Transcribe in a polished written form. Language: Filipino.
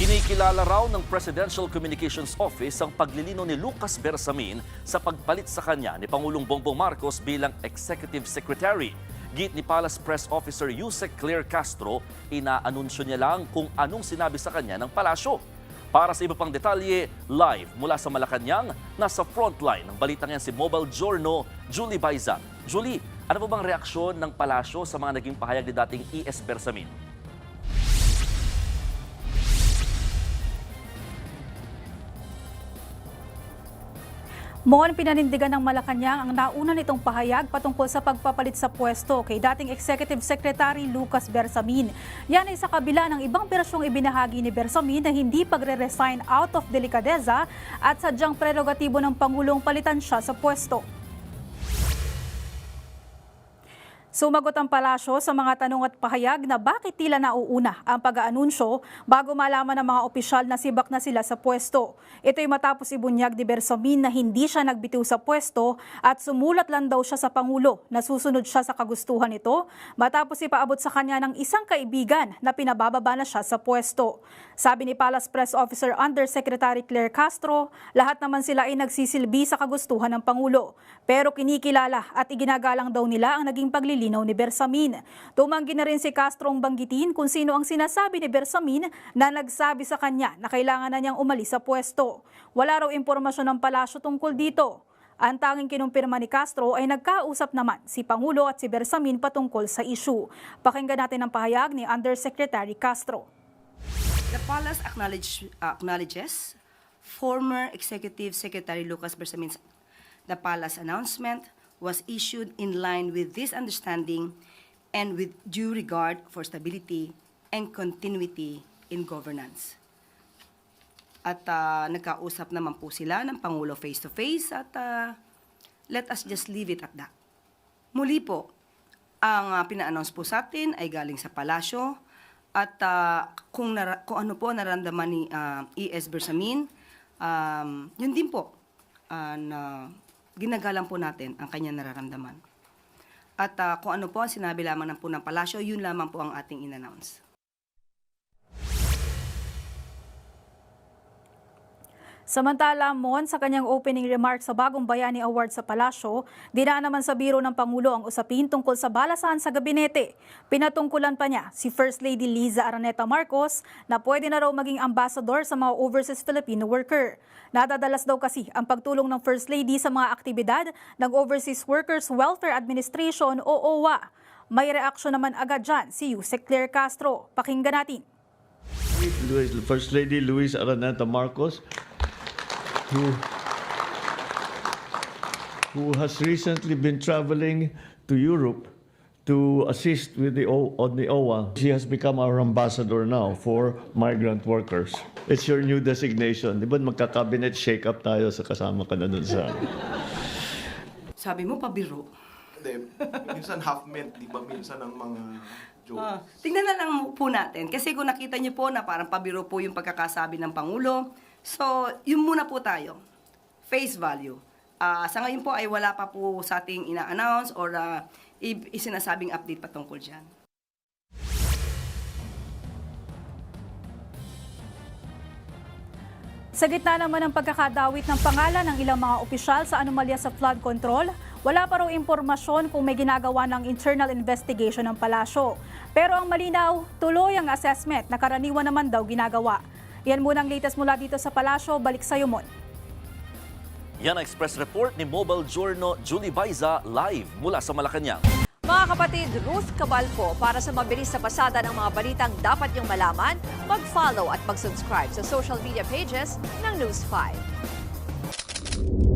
Kinikilala raw ng Presidential Communications Office ang paglilino ni Lucas Bersamin sa pagpalit sa kanya ni Pangulong Bongbong Marcos bilang Executive Secretary. Git ni Palace Press Officer Yusek Claire Castro, inaanunsyo niya lang kung anong sinabi sa kanya ng palasyo. Para sa iba pang detalye, live mula sa Malacanang, nasa frontline ng balitang yan si Mobile Journal, Julie Baiza. Julie, ano po bang reaksyon ng palasyo sa mga naging pahayag ni dating ES Bersamin? Mon, pinanindigan ng Malacanang ang nauna nitong pahayag patungkol sa pagpapalit sa pwesto kay dating Executive Secretary Lucas Bersamin. Yan ay sa kabila ng ibang bersyong ibinahagi ni Bersamin na hindi pagre-resign out of delikadeza at sadyang prerogatibo ng Pangulong palitan siya sa pwesto. Sumagot ang palasyo sa mga tanong at pahayag na bakit tila nauuna ang pag-aanunsyo bago malaman ng mga opisyal na sibak na sila sa pwesto. Ito'y matapos ibunyag ni Bersamin na hindi siya nagbitiw sa pwesto at sumulat lang daw siya sa Pangulo na susunod siya sa kagustuhan nito matapos ipaabot sa kanya ng isang kaibigan na pinabababa na siya sa pwesto. Sabi ni Palace Press Officer Undersecretary Claire Castro, lahat naman sila ay nagsisilbi sa kagustuhan ng Pangulo. Pero kinikilala at iginagalang daw nila ang naging paglilinaw ni Bersamin. Tumanggi na rin si Castro ang banggitin kung sino ang sinasabi ni Bersamin na nagsabi sa kanya na kailangan na niyang umalis sa pwesto. Wala raw impormasyon ng palasyo tungkol dito. Ang tanging kinumpirma ni Castro ay nagkausap naman si Pangulo at si Bersamin patungkol sa issue. Pakinggan natin ang pahayag ni Undersecretary Castro. The Palace acknowledges former Executive Secretary Lucas Bersamin's the Palace announcement was issued in line with this understanding and with due regard for stability and continuity in governance. At nagkausap naman po sila ng Pangulo face-to-face at let us just leave it at that. Muli po, ang pina-announce po sa atin ay galing sa palasyo at kung ano po naramdaman ni ES Bersamin, yun din po na ginagalang po natin ang kanyang nararamdaman. At kung ano po ang sinabi lamang po ng palasyo, yun lamang po ang ating in-announce. Samantala, Mon, sa kanyang opening remarks sa Bagong Bayani Award sa Palasyo, dinaan naman sa biro ng Pangulo ang usapin tungkol sa balasahan sa gabinete. Pinatungkulan pa niya si First Lady Liza Araneta Marcos na pwede na raw maging ambassador sa mga overseas Filipino worker. Nadadalas daw kasi ang pagtulong ng First Lady sa mga aktibidad ng Overseas Workers Welfare Administration o OWA. May reaksyon naman agad dyan si Yusek Claire Castro. Pakinggan natin. First Lady Luis Araneta Marcos, who has recently been traveling to Europe to assist with on the OWA. She has become our ambassador now for migrant workers. It's your new designation. Di ba magka-cabinet shake-up tayo sa kasama ka na dun sa... Sabi mo, pabiro. Hindi. Minsan half-meant, di ba? Minsan ang mga jokes. Tingnan na lang po natin. Kasi kung nakita niyo po na parang pabiro po yung pagkakasabi ng Pangulo, so yun muna po tayo. Face value. Sa ngayon po ay wala pa po sa ating ina-announce or isinasabing update patungkol dyan. Sa gitna naman ng pagkakadawit ng pangalan ng ilang mga opisyal sa anomalya sa flood control, wala pa raw impormasyon kung may ginagawa ng internal investigation ng palasyo. Pero ang malinaw, tuloy ang assessment na karaniwan naman daw ginagawa. Yan muna ang latest mula dito sa palasyo. Balik sa iyo, Mon. Yan ang express report ni Mobile Journal, Julie Baiza, live mula sa Malacanang. Mga kapatid, Ruth Cabalco, para sa mabilis na pasada ng mga balitang dapat niyong malaman, mag-follow at mag-subscribe sa social media pages ng News 5.